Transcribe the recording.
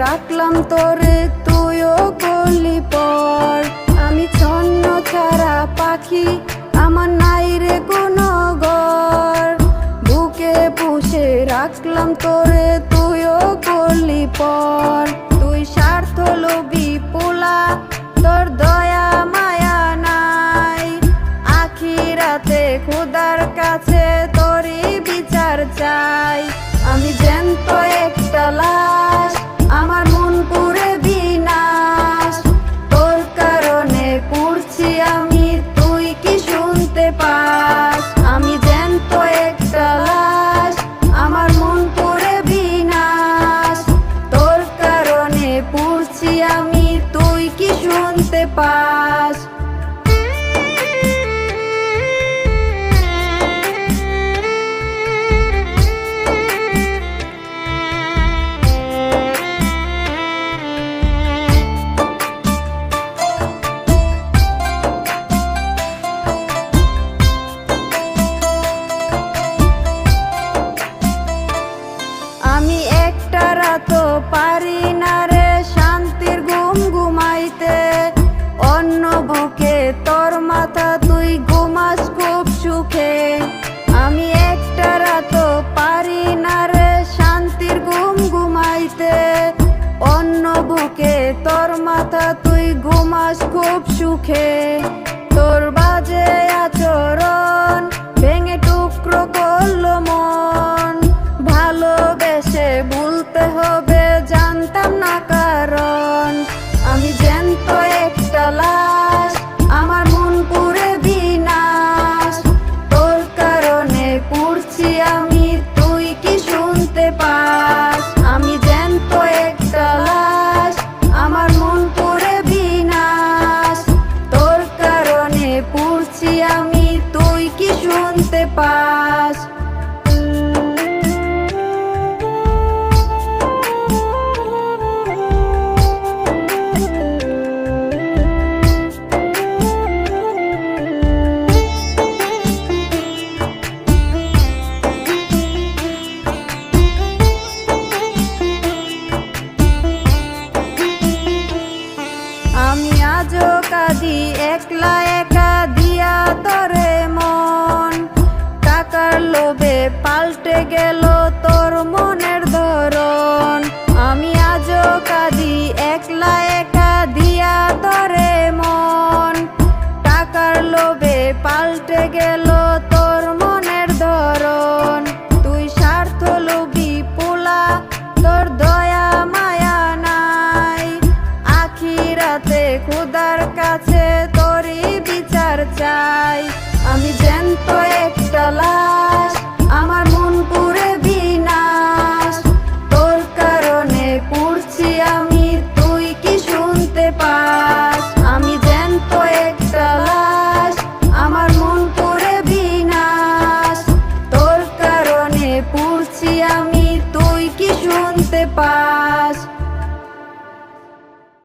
রাখলাম তোরে, তুইও করলি পর। আমি ছন্ন ছাড়া পাখি, আমার নাই রে কোনো ঘর। বুকে পুষে রাখলাম তোরে, তুইও করলি পর। তুই স্বার্থ লোভী পোলা, তোর দয়া মায়া নাই। আখিরাতে খোদার কাছে তোরই বিচার চাই। আমি জ্যান্ত একটা লাশ, আমার মন পুরে বিনাশ। তোর কারণে পুড়ছি আমি, তুই কি শুনতে পাস? আমি জ্যান্ত একটা লাশ, আমার মন পুরে বিনাশ। তোর কারণে পুড়ছি আমি, তুই কি শুনতে পাস? আমি একটা রাতও পারি না রে শান্তির ঘুম ঘুমাইতে। অন্য বুকে তোর মাথা, তুই ঘুমাস খুব সুখে। আমি একটা রাতও পারি না রে শান্তির ঘুম ঘুমাইতে। অন্য বুকে তোর মাথা, তুই ঘুমাস খুব সুখে।